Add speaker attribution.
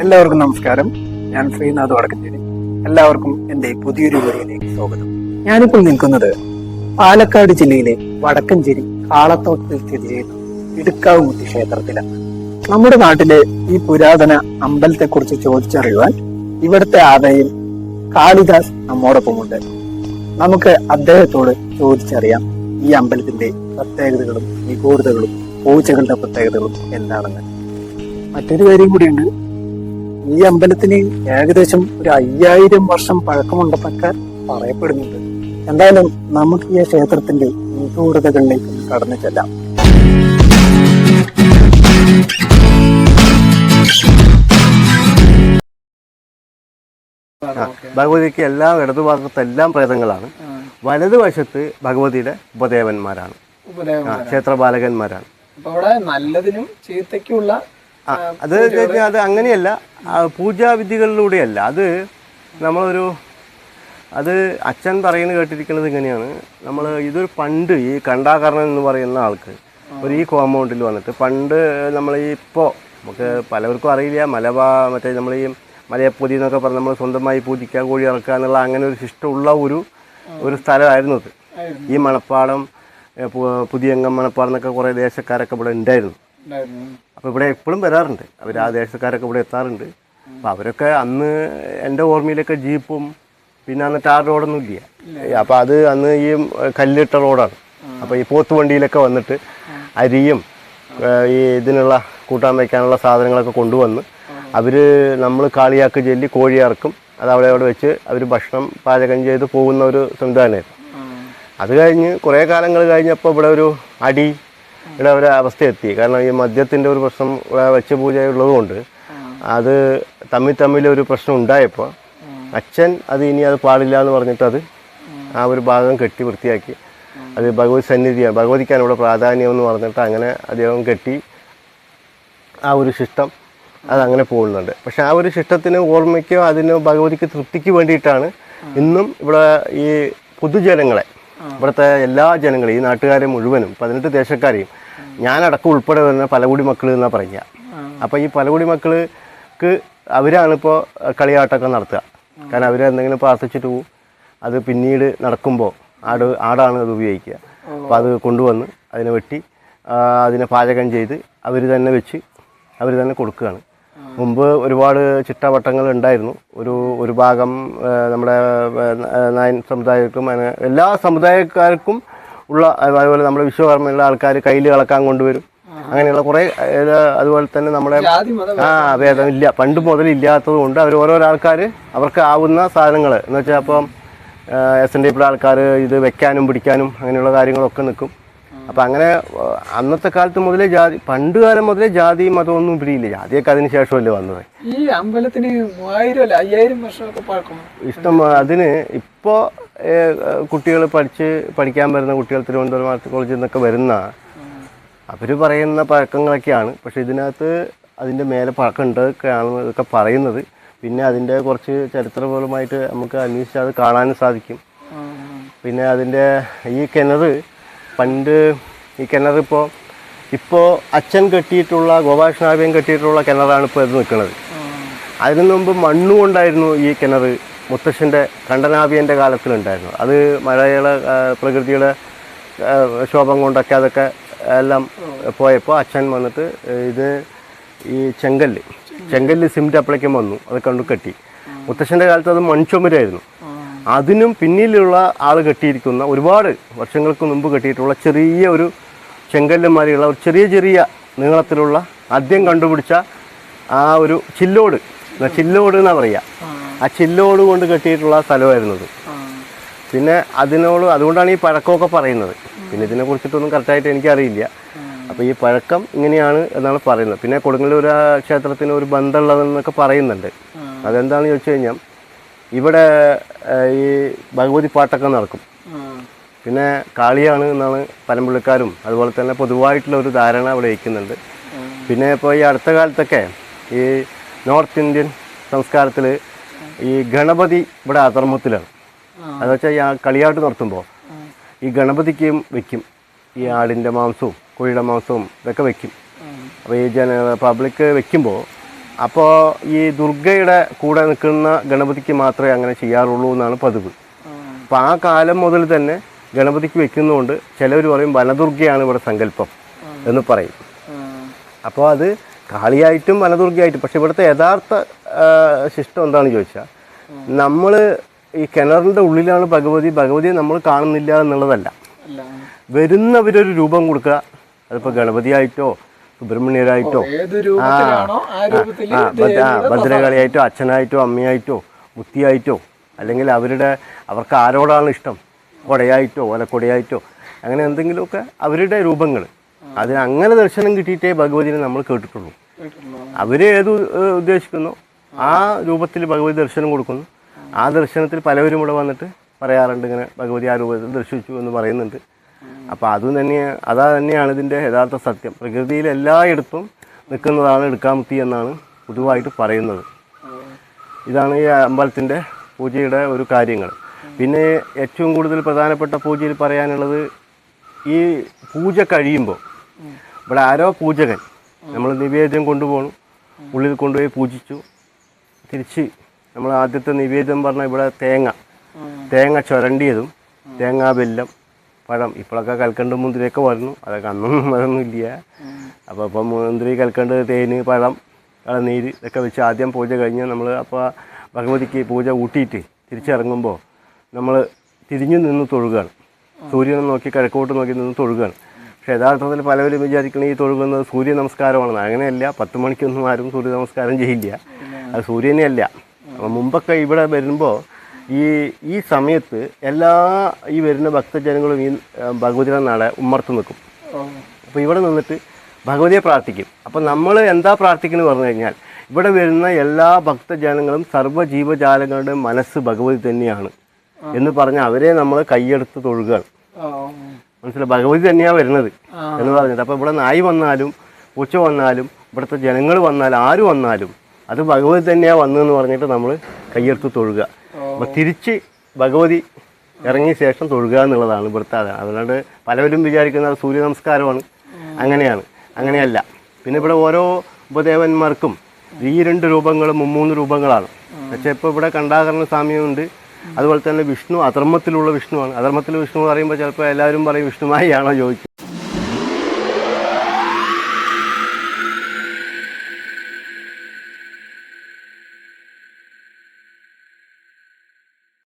Speaker 1: എല്ലാവർക്കും നമസ്കാരം. ഞാൻ ശ്രീനാഥ് വടക്കഞ്ചേരി. എല്ലാവർക്കും എൻ്റെ പുതിയൊരു വീഡിയോയിലേക്ക് സ്വാഗതം. ഞാനിപ്പോൾ നിൽക്കുന്നത് പാലക്കാട് ജില്ലയിലെ വടക്കഞ്ചേരി കാളത്തോട്ടത്തിൽ സ്ഥിതി ചെയ്യുന്ന ഇടുക്കാവുമുത്തി ക്ഷേത്രത്തിലാണ്. നമ്മുടെ നാട്ടിലെ ഈ പുരാതന അമ്പലത്തെക്കുറിച്ച് ചോദിച്ചറിയുവാൻ ഇവിടുത്തെ ആദായം കാളിദാസ് നമ്മോടൊപ്പമുണ്ട്. നമുക്ക് അദ്ദേഹത്തോട് ചോദിച്ചറിയാം ഈ അമ്പലത്തിന്റെ പ്രത്യേകതകളും നിഗൂഢതകളും പൂജകളുടെ പ്രത്യേകതകളും എന്താണെന്ന്. മറ്റൊരു കാര്യം കൂടിയുണ്ട്, ഈ അമ്പലത്തിന് ഏകദേശം ഒരു 5000 വർഷം പഴക്കമുണ്ടെന്നൊക്കെ പറയപ്പെടുന്നുണ്ട്. എന്തായാലും നമുക്ക് ഈ ക്ഷേത്രത്തിന്റെ നിഗൂഢതകളിലേക്ക് കടന്നു ചെല്ലാം.
Speaker 2: ഭഗവതിക്ക് എല്ലാം ഇടതുഭാഗത്തെല്ലാം പ്രേതങ്ങളാണ്. വലതുവശത്ത് ഭഗവതിയുടെ ഉപദേവന്മാരാണ്, ക്ഷേത്രപാലകന്മാരാണ്.
Speaker 1: നല്ലതിനും ചീത്തയ്ക്കുള്ള
Speaker 2: അത് അത് അങ്ങനെയല്ല, പൂജാവിധികളിലൂടെയല്ല. അത് നമ്മളൊരു അത് അച്ഛൻ പറയുന്നത് കേട്ടിരിക്കുന്നത് ഇങ്ങനെയാണ്. നമ്മൾ ഇതൊരു പണ്ട് ഈ കണ്ടാകർണൻ എന്ന് പറയുന്ന ആൾക്ക് ഒരു ഈ കോമ്പൗണ്ടിൽ വന്നിട്ട് പണ്ട് നമ്മൾ ഇപ്പോൾ നമുക്ക് പലവർക്കും അറിയില്ല, മറ്റേ നമ്മൾ ഈ മലയപ്പൊതി എന്നൊക്കെ പറഞ്ഞ് നമ്മൾ സ്വന്തമായി പൂജിക്കുക, കോഴി ഇറക്കുക എന്നുള്ള അങ്ങനെ ഒരു ശിഷ്ടമുള്ള ഒരു സ്ഥലമായിരുന്നു അത്. ഈ മണപ്പാടം, പുതിയങ്ങം, മണപ്പാടം എന്നൊക്കെ കുറേ ദേശക്കാരൊക്കെ ഇവിടെ ഉണ്ടായിരുന്നു. അപ്പോൾ ഇവിടെ എപ്പോഴും വരാറുണ്ട് അവർ. ആ ദേശക്കാരൊക്കെ ഇവിടെ എത്താറുണ്ട്. അപ്പോൾ അവരൊക്കെ അന്ന് എൻ്റെ ഓർമ്മയിലൊക്കെ ജീപ്പും പിന്നെ അന്ന് ടാർ റോഡൊന്നും ഇല്ല. അപ്പോൾ അത് അന്ന് ഈ കല്ലിട്ട റോഡാണ്. അപ്പോൾ ഈ പോത്ത് വണ്ടിയിലൊക്കെ വന്നിട്ട് അരിയും ഈ ഇതിനുള്ള കൂട്ടാൻ വയ്ക്കാനുള്ള സാധനങ്ങളൊക്കെ കൊണ്ടുവന്ന് അവർ നമ്മൾ കാളിയാക്ക് ചൊല്ലി കോഴി ഇറക്കും. അത് അവിടെ വെച്ച് അവർ ഭക്ഷണം പാചകം ചെയ്ത് പോകുന്ന ഒരു സംവിധാനമായിരുന്നു. അത് കഴിഞ്ഞ് കുറേ കാലങ്ങൾ കഴിഞ്ഞപ്പോൾ ഇവിടെ ഒരു ഇവിടെ ഒരു അവസ്ഥ എത്തി. കാരണം ഈ മദ്യത്തിൻ്റെ ഒരു പ്രശ്നം വെച്ച പൂജയുള്ളത് കൊണ്ട് അത് തമ്മിൽ ഒരു പ്രശ്നം ഉണ്ടായപ്പോൾ അച്ഛൻ ഇനി അത് പാടില്ല എന്ന് പറഞ്ഞിട്ട് അത് ആ ഒരു ഭാഗം കെട്ടി വൃത്തിയാക്കി. അത് ഭഗവതി സന്നിധിയാണ്, ഭഗവതിക്കാണ് ഇവിടെ പ്രാധാന്യം എന്ന് പറഞ്ഞിട്ട് അങ്ങനെ അദ്ദേഹം കെട്ടി ആ ഒരു ശിഷ്ടം അതങ്ങനെ പോകുന്നുണ്ട്. പക്ഷെ ആ ഒരു ശിഷ്ടത്തിന് ഓർമ്മയ്ക്കോ അതിന് ഭഗവതിക്ക് തൃപ്തിക്ക് വേണ്ടിയിട്ടാണ് ഇന്നും ഇവിടെ ഈ പൊതുജനങ്ങളെ, ഇവിടുത്തെ എല്ലാ ജനങ്ങളെയും, ഈ നാട്ടുകാരെ മുഴുവനും 18 ദേശക്കാരെയും ഞാനടക്കം ഉൾപ്പെടെ വരുന്ന പലകുടി മക്കൾ എന്നാണ് പറയുക. അപ്പോൾ ഈ പലകുടി മക്കൾക്ക് അവരാണിപ്പോൾ കളിയാട്ടമൊക്കെ നടത്തുക. കാരണം അവരെന്തെങ്കിലും പ്രാർത്ഥിച്ചിട്ട് പോവും. അത് പിന്നീട് നടക്കുമ്പോൾ ആടാണ് അത് ഉപയോഗിക്കുക. അപ്പോൾ അത് കൊണ്ടുവന്ന് അതിനെ വെട്ടി അതിനെ പാചകം ചെയ്ത് അവർ തന്നെ വെച്ച് അവർ തന്നെ കൊടുക്കുകയാണ്. മുമ്പ് ഒരുപാട് ചിട്ടവട്ടങ്ങൾ ഉണ്ടായിരുന്നു. ഒരു ഭാഗം നമ്മുടെ നായൻ സമുദായർക്കും എല്ലാ സമുദായക്കാർക്കും ഉള്ള, അതുപോലെ നമ്മുടെ വിശ്വകർമ്മയുള്ള ആൾക്കാർ കയ്യിൽ കളക്കാൻ കൊണ്ടുവരും. അങ്ങനെയുള്ള കുറേ, അതുപോലെ തന്നെ നമ്മുടെ ഭേദമില്ല, പണ്ട് മുതലില്ലാത്തത് കൊണ്ട് അവർ ഓരോരോ ആൾക്കാർ അവർക്ക് ആവുന്ന സാധനങ്ങൾ എന്ന് വെച്ചാൽ അപ്പം SNDP ആൾക്കാർ ഇത് വെക്കാനും പിടിക്കാനും അങ്ങനെയുള്ള കാര്യങ്ങളൊക്കെ നിൽക്കും. അപ്പം അങ്ങനെ അന്നത്തെ കാലത്ത് മുതലേ പണ്ട് കാലം മുതലേ ജാതി മതമൊന്നും പിടിയില്ല. ജാതിയൊക്കെ അതിന് ശേഷമല്ലേ വന്നത്.
Speaker 1: ഈ അമ്പലത്തിന് 3000 അല്ല 5000 വർഷമൊക്കെ പഴക്കം
Speaker 2: ഇഷ്ടം. അതിന് ഇപ്പോൾ കുട്ടികൾ പഠിക്കാൻ വരുന്ന കുട്ടികൾ തിരുവനന്തപുരം കോളേജിൽ നിന്നൊക്കെ വരുന്ന അവർ പറയുന്ന പഴക്കങ്ങളൊക്കെയാണ്. പക്ഷേ ഇതിനകത്ത് അതിൻ്റെ മേലെ പഴക്കമുണ്ടൊക്കെയാണ് ഇതൊക്കെ പറയുന്നത്. പിന്നെ അതിൻ്റെ കുറച്ച് ചരിത്രപരമായിട്ട് നമുക്ക് അന്വേഷിച്ചാൽ അത് കാണാനും സാധിക്കും. പിന്നെ അതിൻ്റെ ഈ കിണർ, പണ്ട് ഈ കിണർ ഇപ്പോൾ അച്ഛൻ കെട്ടിയിട്ടുള്ള, ഗോപാലകൃഷ്ണാഭ്യം കെട്ടിയിട്ടുള്ള കിണറാണ് ഇപ്പോൾ ഇത് നിൽക്കുന്നത്. അതിനു മുമ്പ് മണ്ണുകൊണ്ടായിരുന്നു ഈ കിണർ. മുത്തശ്ശൻ്റെ കണ്ടനാഭിയൻ്റെ കാലത്തിലുണ്ടായിരുന്നു. അത് മഴയുടെ പ്രകൃതിയുടെ ശോഭം കൊണ്ടൊക്കെ അതൊക്കെ എല്ലാം പോയപ്പോൾ അച്ഛൻ വന്നിട്ട് ഈ ചെങ്കല്ല് സിമെൻറ്റ് അപ്പളേക്കും വന്നു, അത് കൊണ്ട് കെട്ടി. മുത്തശ്ശൻ്റെ കാലത്ത് അത് മൺചുമരായിരുന്നു. അതിനും പിന്നിലുള്ള ആൾ കെട്ടിയിരിക്കുന്ന, ഒരുപാട് വർഷങ്ങൾക്ക് മുമ്പ് കെട്ടിയിട്ടുള്ള ചെറിയ ഒരു ചെങ്കല്ലുമാരിയുള്ള ഒരു ചെറിയ നീളത്തിലുള്ള ആദ്യം കണ്ടുപിടിച്ച ആ ഒരു ചില്ലോട് എന്നാണ് പറയുക. ആ ചില്ലോട് കൊണ്ട് കെട്ടിയിട്ടുള്ള സ്ഥലമായിരുന്നത്. പിന്നെ അതുകൊണ്ടാണ് ഈ പഴക്കമൊക്കെ പറയുന്നത്. പിന്നെ ഇതിനെക്കുറിച്ചിട്ടൊന്നും കറക്റ്റായിട്ട് എനിക്കറിയില്ല. അപ്പോൾ ഈ പഴക്കം ഇങ്ങനെയാണ് എന്നാണ് പറയുന്നത്. പിന്നെ കൊടുങ്ങല്ലൂർ ക്ഷേത്രത്തിന് ഒരു ബന്ധമുള്ളതെന്നൊക്കെ പറയുന്നുണ്ട്. അതെന്താണെന്ന് ചോദിച്ചു കഴിഞ്ഞാൽ ഇവിടെ ഈ ഭഗവതി പാട്ടൊക്കെ നടക്കും. പിന്നെ കാളിയാണ് എന്നാണ് പലമ്പുള്ളിക്കാരും അതുപോലെ തന്നെ പൊതുവായിട്ടുള്ള ഒരു ധാരണ അവിടെ വയ്ക്കുന്നുണ്ട്. പിന്നെ ഇപ്പോൾ ഈ അടുത്ത കാലത്തൊക്കെ ഈ നോർത്ത് ഇന്ത്യൻ സംസ്കാരത്തിൽ ഈ ഗണപതി ഇവിടെ അധർമ്മത്തിലാണ്. അതെന്ന് വെച്ചാൽ ഈ കളിയാട്ട് നടത്തുമ്പോൾ ഈ ഗണപതിക്കും വെക്കും ഈ ആടിൻ്റെ മാംസവും കോഴിയുടെ മാംസവും ഇതൊക്കെ വെക്കും. അപ്പോൾ ഈ പബ്ലിക് വെക്കുമ്പോൾ അപ്പോൾ ഈ ദുർഗയുടെ കൂടെ നിൽക്കുന്ന ഗണപതിക്ക് മാത്രമേ അങ്ങനെ ചെയ്യാറുള്ളൂ എന്നാണ് പതിവ്. അപ്പോൾ ആ കാലം മുതൽ തന്നെ ഗണപതിക്ക് വെക്കുന്നതുകൊണ്ട് ചിലവർ പറയും വനദുർഗയാണ് ഇവിടെ സങ്കല്പം എന്ന് പറയും. അപ്പോൾ അത് കാളിയായിട്ടും വനദുർഗയായിട്ടും. പക്ഷെ ഇവിടുത്തെ യഥാർത്ഥ ശിഷ്ടം എന്താണെന്ന് ചോദിച്ചാൽ, നമ്മൾ ഈ കിണറിൻ്റെ ഉള്ളിലാണ് ഭഗവതിയെ നമ്മൾ കാണുന്നില്ല എന്നുള്ളതല്ല. വരുന്നവരൊരു രൂപം കൊടുക്കുക. അതിപ്പോൾ ഗണപതിയായിട്ടോ സുബ്രഹ്മണ്യരായിട്ടോ ഭദ്രകാളിയായിട്ടോ അച്ഛനായിട്ടോ അമ്മയായിട്ടോ മുത്തിയായിട്ടോ, അല്ലെങ്കിൽ അവർക്ക് ആരോടാണ് ഇഷ്ടം, കൊടയായിട്ടോ ഓലക്കൊടയായിട്ടോ, അങ്ങനെ എന്തെങ്കിലുമൊക്കെ അവരുടെ രൂപങ്ങൾ. അതിന് അങ്ങനെ ദർശനം കിട്ടിയിട്ടേ ഭഗവതിനെ നമ്മൾ കേട്ടിട്ടുള്ളൂ. അവർ ഏത് ഉദ്ദേശിക്കുന്നു ആ രൂപത്തിൽ ഭഗവതി ദർശനം കൊടുക്കുന്നു. ആ ദർശനത്തിൽ പലവരും ഇവിടെ വന്നിട്ട് പറയാറുണ്ട്, ഇങ്ങനെ ഭഗവതി ആ രൂപത്തിൽ ദർശിച്ചു എന്ന് പറയുന്നുണ്ട്. അപ്പോൾ അതാ തന്നെയാണ് ഇതിൻ്റെ യഥാർത്ഥ സത്യം. പ്രകൃതിയിൽ എല്ലായിടത്തും നിൽക്കുന്നതാണ് ഇടുക്കാമുത്തി എന്നാണ് പൊതുവായിട്ട് പറയുന്നത്. ഇതാണ് ഈ അമ്പലത്തിൻ്റെ പൂജയുടെ ഒരു കാര്യങ്ങൾ. പിന്നെ ഏറ്റവും കൂടുതൽ പ്രധാനപ്പെട്ട പൂജയിൽ പറയാനുള്ളത്, ഈ പൂജ കഴിയുമ്പോൾ ഇവിടെ ആരോ പൂജകൻ നമ്മൾ നിവേദ്യം കൊണ്ടുപോകണം, ഉള്ളിൽ കൊണ്ടുപോയി പൂജിച്ചു. തിരിച്ച് നമ്മൾ ആദ്യത്തെ നിവേദ്യം പറഞ്ഞാൽ ഇവിടെ തേങ്ങ ചുരണ്ടിയതും തേങ്ങാ വെല്ലം പഴം, ഇപ്പോഴൊക്കെ കൽക്കണ്ട് മുന്തിരിയൊക്കെ വരുന്നു, അതൊക്കെ അന്നൊന്നും അതൊന്നുമില്ല. അപ്പോൾ ഇപ്പം മുന്തിരി കൽക്കണ്ട് തേന് പഴം നീര് ഇതൊക്കെ വെച്ച് ആദ്യം പൂജ കഴിഞ്ഞ് നമ്മൾ അപ്പോൾ ഭഗവതിക്ക് പൂജ ഊട്ടിയിട്ട് തിരിച്ചിറങ്ങുമ്പോൾ നമ്മൾ തിരിഞ്ഞു നിന്ന് തൊഴുകയാണ്. സൂര്യനെ നോക്കി കിഴക്കോട്ട് നോക്കി നിന്ന് തൊഴുകയാണ്. പക്ഷേ യഥാർത്ഥത്തിൽ പലവരും വിചാരിക്കണം ഈ തൊഴുകുന്നത് സൂര്യ നമസ്കാരമാണെന്ന്. അങ്ങനെയല്ല. 10 മണിക്കൊന്നും ആരും സൂര്യ നമസ്കാരം ചെയ്യില്ല. അത് സൂര്യനെ അല്ല. അപ്പോൾ മുമ്പൊക്കെ ഇവിടെ വരുമ്പോൾ ഈ സമയത്ത് ഈ വരുന്ന ഭക്തജനങ്ങളും ഈ ഭഗവതിയുടെ നാളെ ഉമ്മർത്ത് നിൽക്കും. അപ്പോൾ ഇവിടെ നിന്നിട്ട് ഭഗവതിയെ പ്രാർത്ഥിക്കും. അപ്പോൾ നമ്മൾ എന്താ പ്രാർത്ഥിക്കുന്നത് പറഞ്ഞു കഴിഞ്ഞാൽ, ഇവിടെ വരുന്ന എല്ലാ ഭക്തജനങ്ങളും സർവ്വജീവജാലങ്ങളുടെ മനസ്സ് ഭഗവതി തന്നെയാണ് എന്ന് പറഞ്ഞ് അവരെ നമ്മൾ കൈയെടുത്ത് തൊഴുകയാണ്. മനസ്സിലായി? ഭഗവതി തന്നെയാണ് വരുന്നത് എന്ന് പറഞ്ഞിട്ട്. അപ്പോൾ ഇവിടെ നായി വന്നാലും പൂച്ച വന്നാലും ഇവിടുത്തെ ജനങ്ങൾ വന്നാലും ആര് വന്നാലും അത് ഭഗവതി തന്നെയാണ് വന്നതെന്ന് പറഞ്ഞിട്ട് നമ്മൾ കൈയെടുത്ത് തൊഴുക. അപ്പോൾ തിരിച്ച് ഭഗവതി ഇറങ്ങിയ ശേഷം തൊഴുക എന്നുള്ളതാണ് ഇവിടുത്തെ. അതുകൊണ്ട് പലവരും വിചാരിക്കുന്നത് സൂര്യ നമസ്കാരമാണ്. അങ്ങനെയല്ല. പിന്നെ ഇവിടെ ഓരോ ഉപദേവന്മാർക്കും ഈ 2 രൂപങ്ങളും 3 രൂപങ്ങളാണ്. പക്ഷേ ഇപ്പോൾ ഇവിടെ കണ്ടാകരണ സ്വാമിയുണ്ട്. അതുപോലെ തന്നെ വിഷ്ണു അധർമ്മത്തിലുള്ള വിഷ്ണുവാണ്. അധർമ്മത്തിലുള്ള വിഷ്ണു എന്ന് പറയുമ്പോൾ ചിലപ്പോൾ എല്ലാവരും പറയും വിഷ്ണുമായിയാണോ ചോദിക്കും.